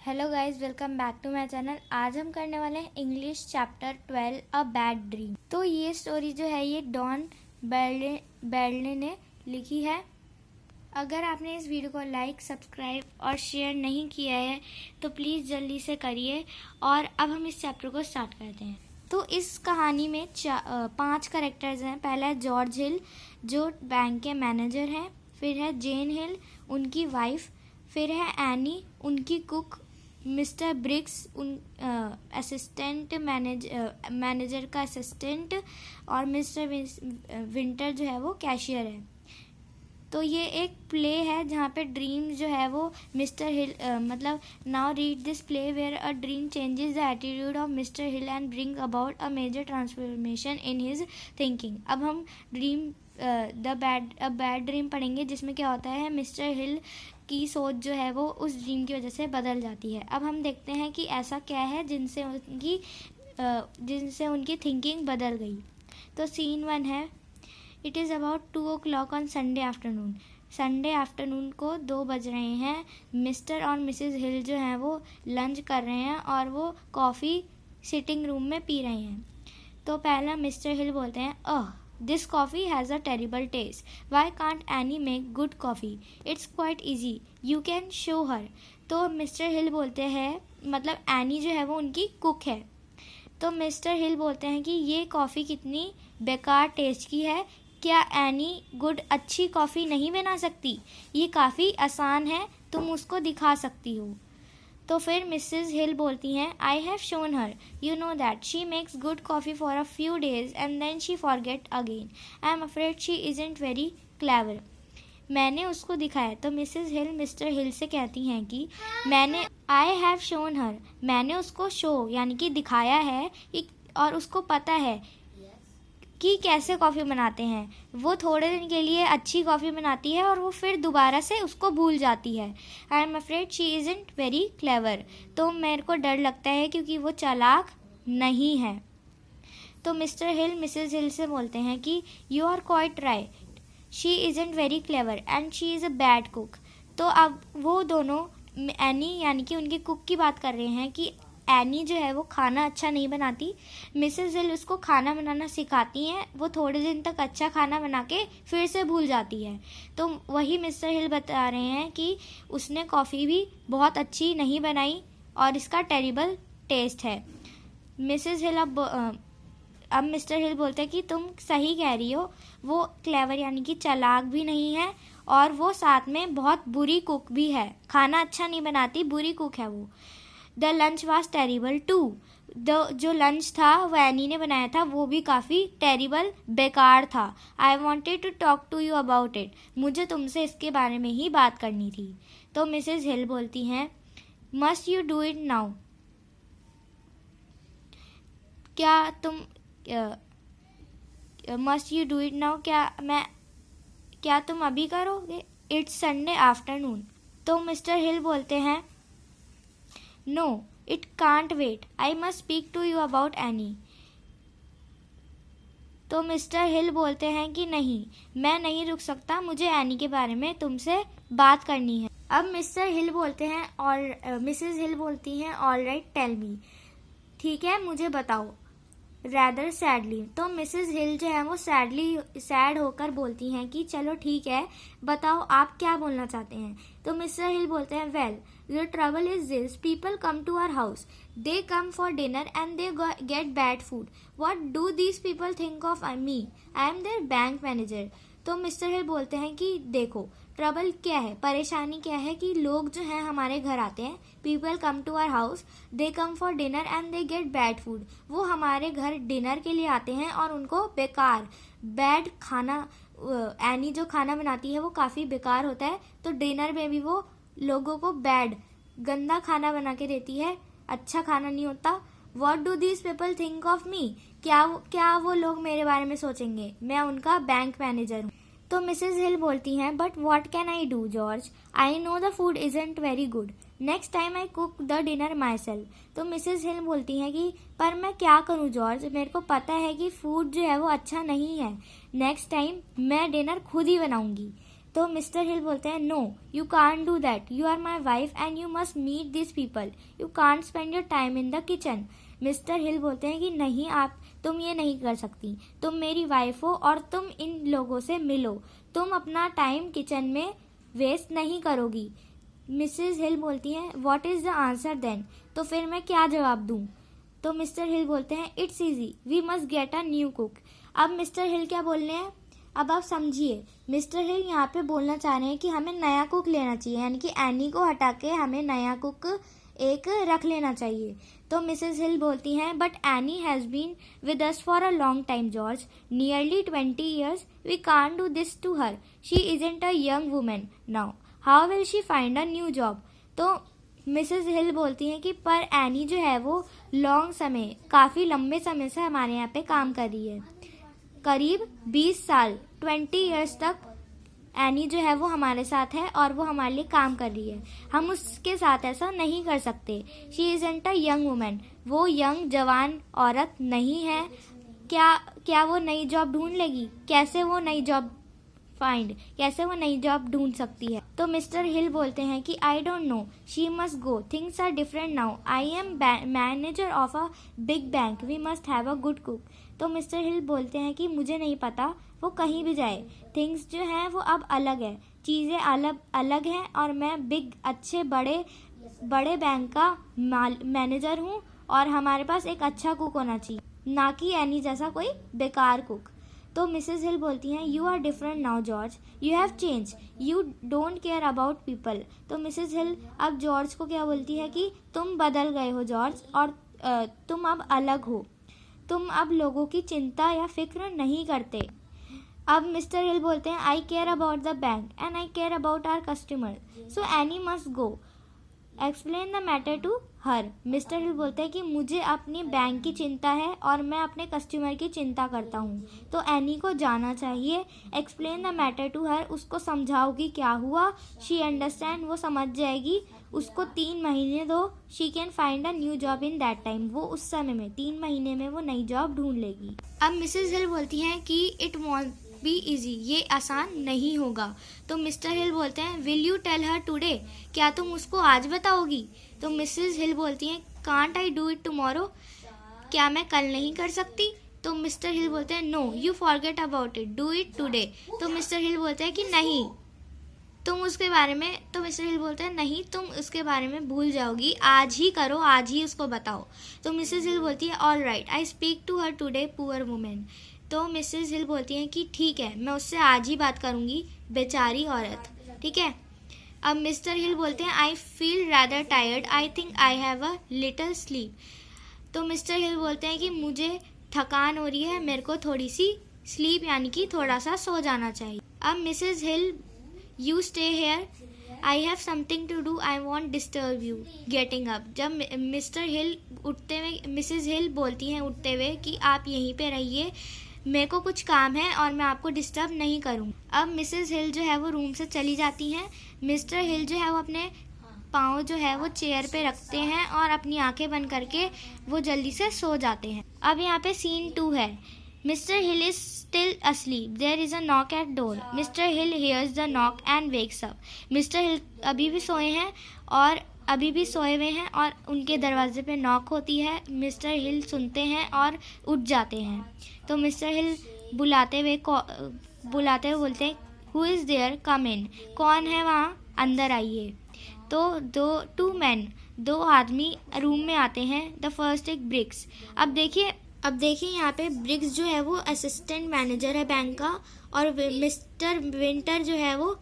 Hello guys, welcome back to my channel. आज हम करने वाले हैं English chapter 12 a bad dream. तो ये स्टोरी जो है ये डॉन बैडले ने लिखी है। अगर आपने इस वीडियो को लाइक, सब्सक्राइब और शेयर नहीं किया है तो प्लीज़ जल्दी से करिए। और अब हम इस चैप्टर को स्टार्ट करते हैं। तो इस कहानी में 5 कैरेक्टर्स हैं। पहला है जॉर्ज हिल जो बैंक के मैनेजर हैं। फिर है जेन हिल, उनकी वाइफ। फिर है एनी, उनकी कुक। मिस्टर ब्रिक्स, उन असिस्टेंट मैनेजर का असिस्टेंट। और मिस्टर विंटर जो है वो कैशियर है। तो ये एक प्ले है जहाँ पे ड्रीम जो है वो मिस्टर हिल मतलब now read this play where a dream changes the attitude of Mr Hill and bring about a major transformation in his thinking. अब हम ड्रीम बैड ड्रीम पढ़ेंगे जिसमें क्या होता है, मिस्टर हिल की सोच जो है वो उस ड्रीम की वजह से बदल जाती है। अब हम देखते हैं कि ऐसा क्या है जिनसे उनकी थिंकिंग बदल गई। तो सीन 1 है। It is about 2 o'clock on Sunday afternoon. Sunday afternoon को 2 बज रहे हैं। मिस्टर और मिसेस हिल जो हैं वो लंच कर रहे हैं और वो कॉफ़ी सिटिंग रूम में पी रहे हैं। तो पहला मिस्टर हिल बोलते हैं, this coffee has a terrible taste. Why can't Annie make good coffee? It's quite easy, you can show her. तो मिस्टर हिल बोलते हैं, मतलब एनी जो है वो उनकी कुक है। तो मिस्टर हिल बोलते हैं कि ये कॉफ़ी कितनी बेकार टेस्ट की है, क्या एनी गुड अच्छी कॉफ़ी नहीं बना सकती? ये काफ़ी आसान है, तुम उसको दिखा सकती हो। तो फिर मिसेस हिल बोलती हैं, I have shown her, you know that she makes good coffee for a few days and then she forget again. I am afraid she isn't very clever. मैंने उसको दिखाया। तो मिसेस हिल मिस्टर हिल से कहती हैं कि आई हैव शोन हर, मैंने उसको शो यानी कि दिखाया है और उसको पता है कि कैसे कॉफ़ी बनाते हैं। वो थोड़े दिन के लिए अच्छी कॉफ़ी बनाती है और वो फिर दोबारा से उसको भूल जाती है। आई am afraid she isn't very clever. तो मेरे को डर लगता है क्योंकि वो चालाक नहीं है। तो मिस्टर हिल मिसेस हिल से बोलते हैं कि you are quite right, she isn't very clever and she is a bad cook. तो अब वो दोनों एनी यानी कि उनकी कुक की बात कर रहे हैं कि एनी जो है वो खाना अच्छा नहीं बनाती। मिसेस हिल उसको खाना बनाना सिखाती हैं। वो थोड़े दिन तक अच्छा खाना बना के फिर से भूल जाती है। तो वही मिस्टर हिल बता रहे हैं कि उसने कॉफ़ी भी बहुत अच्छी नहीं बनाई और इसका टेरिबल टेस्ट है। मिसेस हिल अब मिस्टर हिल बोलते हैं कि तुम सही कह रही हो, वो क्लेवर यानी कि चालाक भी नहीं है और वो साथ में बहुत बुरी कुक भी है। खाना अच्छा नहीं बनाती, बुरी कुक है वो। The lunch was terrible too. जो लंच था वो एनी ने बनाया था, वो भी काफ़ी टेरिबल बेकार था। I wanted to talk to you about it, मुझे तुमसे इसके बारे में ही बात करनी थी। तो मिसेस हिल बोलती हैं, must you do it now, क्या तुम must you do it now, क्या तुम अभी करोगे? It's Sunday afternoon. तो मिस्टर हिल बोलते हैं, no it can't wait, I must speak to you about Annie. तो मिस्टर हिल बोलते हैं कि नहीं, मैं नहीं रुक सकता, मुझे एनी के बारे में तुमसे बात करनी है। अब मिस्टर हिल बोलते हैं और मिसेस हिल बोलती हैं, ऑल राइट टेल मी, ठीक है मुझे बताओ। Rather sadly. तो मिसेस हिल जो है वो सैड होकर बोलती हैं कि चलो ठीक है, बताओ आप क्या बोलना चाहते हैं। तो मिस्टर हिल बोलते हैं, well the trouble is this, people come to our house, they come for dinner and they get bad food. What do these people think of me? I am their bank manager. तो mister Hill बोलते हैं कि देखो trouble क्या है, परेशानी क्या है कि लोग जो हैं हमारे घर आते हैं, people come to our house, they come for dinner and they get bad food. वो हमारे घर डिनर के लिए आते हैं और उनको बेकार बैड खाना, एनी जो खाना बनाती है वो काफ़ी बेकार होता है। तो डिनर में भी वो लोगों को बैड गंदा खाना बना के देती है, अच्छा खाना नहीं होता। What do these people think of मी, क्या वो लोग मेरे बारे में सोचेंगे, मैं उनका बैंक मैनेजर हूँ। तो मिसेस हिल बोलती हैं, but what can I do George, I know the food isn't very good, next time I cook the dinner my self. तो मिसेस हिल बोलती हैं कि पर मैं क्या करूँ जॉर्ज, मेरे को पता है कि फूड जो है वो अच्छा नहीं है, नेक्स्ट टाइम मैं डिनर खुद ही बनाऊंगी। तो मिस्टर हिल बोलते हैं no you can't do that, you are my wife and you must meet this people, you can't spend your time in the kitchen. Mister Hill बोलते हैं कि नहीं, तुम ये नहीं कर सकती, तुम मेरी वाइफ हो और तुम इन लोगों से मिलो, तुम अपना टाइम किचन में वेस्ट नहीं करोगी। मिसेस हिल बोलती हैं what is the answer then, तो फिर मैं क्या जवाब दूँ। तो मिस्टर हिल बोलते हैं it's easy, we must get a new cook. अब मिस्टर हिल क्या बोल रहे हैं, अब आप समझिए। मिस्टर हिल यहाँ पे बोलना चाह रहे हैं कि हमें नया कुक लेना चाहिए, यानी कि एनी को हटा के हमें नया कुक एक रख लेना चाहिए। तो मिसेस हिल बोलती हैं but Annie has been with us for a long time George, nearly 20 years, we can't do this to her, she isn't a young women now, how will she find a new job. तो Mrs Hill बोलती हैं कि पर any जो है वो काफ़ी लंबे समय से हमारे यहाँ पे काम कर रही है, करीब 20 साल 20 years तक एनी जो है वो हमारे साथ है और वो हमारे लिए काम कर रही है, हम उसके साथ ऐसा नहीं कर सकते। She isn't a young women, वो यंग जवान औरत नहीं है, क्या वो नई जॉब ढूंढ लेगी, कैसे वो नई जॉब ढूंढ सकती है। तो मिस्टर हिल बोलते हैं कि I don't know, she must go, things are different now, I am manager of a big bank, we must have a good cook. तो मिस्टर हिल बोलते हैं कि मुझे नहीं पता, वो कहीं भी जाए, थिंग्स जो हैं वो अब अलग है, चीज़ें अलग हैं और मैं अच्छे बड़े बैंक का मैनेजर हूँ और हमारे पास एक अच्छा कुक होना चाहिए, ना कि एनी जैसा कोई बेकार कुक। तो मिसेस हिल बोलती हैं you are different now George, you have change, you don't care about people. तो मिसेस हिल अब जॉर्ज को क्या बोलती है कि तुम बदल गए हो जॉर्ज, और तुम अब अलग हो, तुम अब लोगों की चिंता या फिक्र नहीं करते। अब मिस्टर हिल बोलते हैं I care about the bank and I care about our customer, so Annie must go, explain the matter to her. Mister Hill बोलते हैं कि मुझे अपनी बैंक की चिंता है और मैं अपने कस्टमर की चिंता करता हूँ, तो एनी को जाना चाहिए। Explain the matter to her, उसको समझाओ कि क्या हुआ, शी अंडरस्टैंड, वो समझ जाएगी, उसको 3 महीने दो, she can find a new job in that time, वो उस समय में 3 महीने में वो नई जॉब ढूंढ लेगी। अब मिसेस हिल बोलती हैं कि इट वॉन्ट बी इजी, ये आसान नहीं होगा। तो मिस्टर हिल बोलते हैं will you tell her today, क्या तुम उसको आज बताओगी। तो मिसेस हिल बोलती हैं can't I do it tomorrow, क्या मैं कल नहीं कर सकती। तो मिस्टर हिल बोलते हैं no you forget about it, do it today. तो मिस्टर हिल बोलते हैं कि नहीं तुम उसके बारे में, तो मिस्टर हिल बोलते हैं नहीं तुम उसके बारे में भूल जाओगी, आज ही करो, आज ही उसको बताओ। तो मिसेस हिल बोलती है all right I speak to her today poor women. तो मिसेस हिल बोलती हैं कि ठीक है मैं उससे आज ही बात करूंगी, बेचारी औरत, ठीक है। अब मिस्टर हिल बोलते हैं I feel rather tired, I think I have a little sleep. तो मिस्टर हिल बोलते हैं कि मुझे थकान हो रही है, मेरे को थोड़ी सी स्लीप यानी कि थोड़ा सा सो जाना चाहिए। अब Mrs Hill you stay here, I have something to do, I want disturb you getting up. जब मिस्टर हिल उठते हुए, मिसेस हिल बोलती हैं उठते हुए कि आप यहीं पे रहिए, मेरे को कुछ काम है और मैं आपको डिस्टर्ब नहीं करूँ। अब मिसेस हिल जो है वो रूम से चली जाती हैं। मिस्टर हिल जो है वो अपने पाँव जो है वो चेयर पे रखते हैं और अपनी आंखें बंद करके वो जल्दी से सो जाते हैं। अब यहाँ पे सीन 2 है। Mister hill is still asleep. There is a knock at door. Mr. Hill hears the knock and wakes up. Mister Hill अभी भी सोए हैं और उनके दरवाजे पे नॉक होती है। मिस्टर हिल सुनते हैं और उठ जाते हैं। तो मिस्टर हिल बुलाते हुए बोलते हैं हु इज़ देयर, कम इन, कौन है वहाँ, अंदर आइए। तो 2 men, 2 आदमी रूम में आते हैं। द फर्स्ट एक ब्रिक्स। अब देखिए यहाँ पे ब्रिक्स जो है वो असिस्टेंट मैनेजर है बैंक का और मिस्टर विंटर जो है वो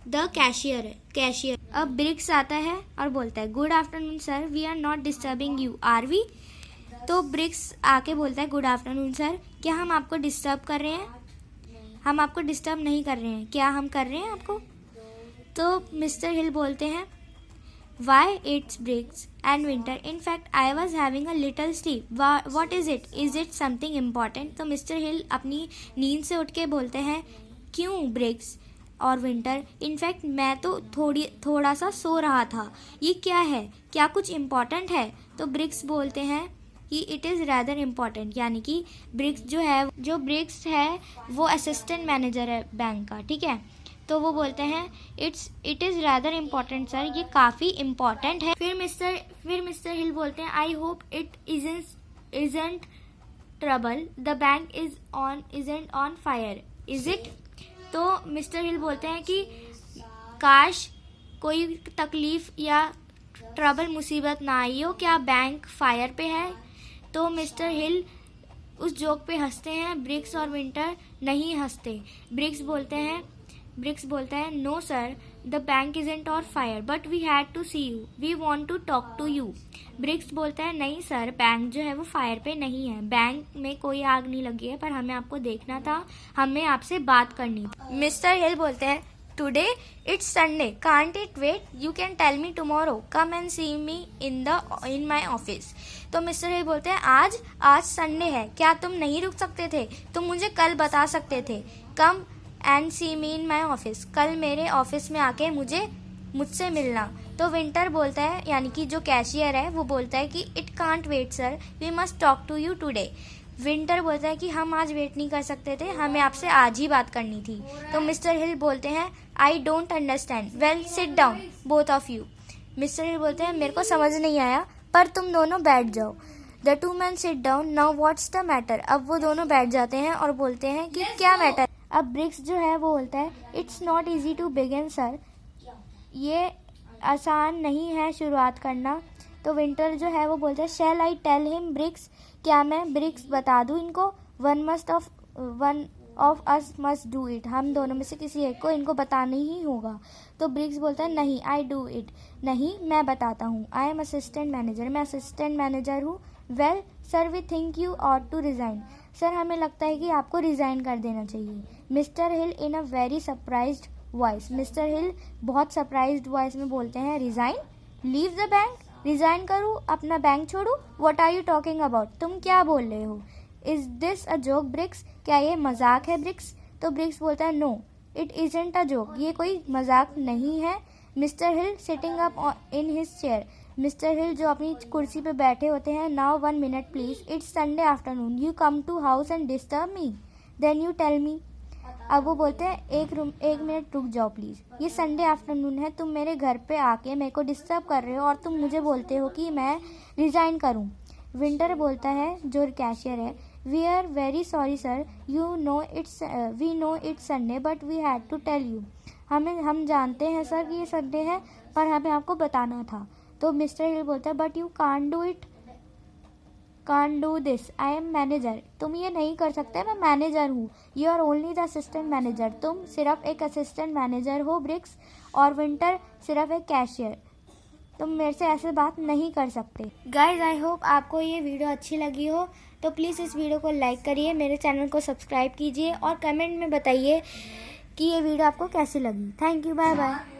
द कैशियर। अब ब्रिक्स आता है और बोलता है good afternoon sir, we are not disturbing you are we. तो ब्रिक्स आके बोलता है गुड आफ्टरनून सर, क्या हम आपको डिस्टर्ब कर रहे हैं? हम आपको डिस्टर्ब नहीं कर रहे हैं, क्या हम कर रहे हैं आपको? तो मिस्टर हिल बोलते हैं Why it's Briggs and Winter. In fact, I was having a little sleep. What is it? Is it something important? तो मिस्टर हिल अपनी नींद से उठ के बोलते हैं क्यों ब्रिग्स और विंटर, इनफैक्ट मैं तो थोड़ा सा सो रहा था, ये क्या है, क्या कुछ इम्पॉर्टेंट है? तो ब्रिग्स बोलते हैं कि इट इज़ रैदर इम्पॉर्टेंट, यानी कि ब्रिग्स है वो असिस्टेंट मैनेजर है बैंक का, ठीक है। तो वो बोलते हैं it is rather important sir, ये काफ़ी इम्पॉर्टेंट है। फिर मिस्टर हिल बोलते हैं I hope it isn't trouble, the bank isn't on fire, is it. तो मिस्टर हिल बोलते हैं कि काश कोई तकलीफ या ट्रबल मुसीबत ना आई हो, क्या बैंक फायर पे है। तो मिस्टर हिल उस जोक पे हंसते हैं, ब्रिक्स और विंटर नहीं हंसते। ब्रिक्स बोलता है no sir, the bank isn't on fire but we had to see you, we want to talk to you. Bricks बोलता है नहीं सर, बैंक जो है वो फायर पे नहीं है, बैंक में कोई आग नहीं लगी है, पर हमें आपको देखना था, हमें आपसे बात करनी थी। मिस्टर हिल बोलते हैं today it's Sunday, can't it wait, you can tell me tomorrow, come and see me in my office. तो मिस्टर हिल बोलते हैं आज संडे है, क्या तुम नहीं रुक सकते थे, तुम मुझे कल बता सकते थे, कम and see me in my office, कल मेरे ऑफिस में आके मुझसे मिलना। तो विंटर बोलता है, यानी कि जो कैशियर है वो बोलता है कि it can't wait sir, we must talk to you today. Winter बोलता है कि हम आज वेट नहीं कर सकते थे, हमें आपसे आज ही बात करनी थी। तो मिस्टर हिल बोलते हैं I don't understand, well sit down both of you. Mister Hill बोलते हैं मेरे को समझ नहीं आया, पर तुम दोनों बैठ जाओ। The two man sit down, now what's the matter. अब वो दोनों बैठ जाते हैं और बोलते हैं कि क्या मैटर। अब ब्रिक्स जो है वो बोलता है it's not easy to begin sir, ये आसान नहीं है शुरुआत करना। तो विंटर जो है वो बोलता है शैल आई टेल हिम ब्रिक्स, क्या मैं ब्रिक्स बता दूं इनको, one of us must do it, हम दोनों में से किसी एक को इनको बताना ही होगा। तो ब्रिक्स बोलता है नहीं आई डू इट, नहीं मैं बताता हूँ, आई एम असिस्टेंट मैनेजर, मैं असिस्टेंट मैनेजर हूँ। Well sir we think you ought to resign, sir हमें लगता है कि आपको रिज़ाइन कर देना चाहिए। Mister Hill in a very surprised voice, mister Hill बहुत सरप्राइज्ड वॉइस में बोलते हैं resign, leave the bank, resign करूँ, अपना बैंक छोड़ूँ, what are you talking about, तुम क्या बोल रहे हो, is this a joke Bricks, क्या ये मजाक है ब्रिक्स। तो ब्रिक्स बोलता है no it isn't a joke, ये कोई मजाक नहीं है। Mister Hill sitting up in his chair, mister Hill जो अपनी कुर्सी पे बैठे होते हैं, now 1 minute please, it's Sunday afternoon, you come to house and disturb me, then you tell me. अब वो बोलते हैं एक मिनट रुक जाओ प्लीज़, ये संडे आफ्टरनून है, तुम मेरे घर पे आके मेरे को डिस्टर्ब कर रहे हो और तुम मुझे बोलते हो कि मैं रिज़ाइन करूं। विंटर बोलता है जो कैशियर है we are very sorry sir, we know it's Sunday but we had to tell you, हम जानते हैं सर कि ये संडे है, पर हमें आपको बताना था। तो मिस्टर हिल बोलता है but you can't do this, I am manager, तुम ये नहीं कर सकते, मैं मैनेजर हूँ, you are only the assistant manager, तुम सिर्फ एक असिस्टेंट मैनेजर हो ब्रिक्स, और विंटर सिर्फ एक कैशियर, तुम मेरे से ऐसे बात नहीं कर सकते। गाइज आई होप आपको ये वीडियो अच्छी लगी हो, तो प्लीज़ इस वीडियो को लाइक करिए, मेरे चैनल को सब्सक्राइब कीजिए और कमेंट में बताइए कि ये वीडियो आपको कैसी लगी। Thank you, bye bye.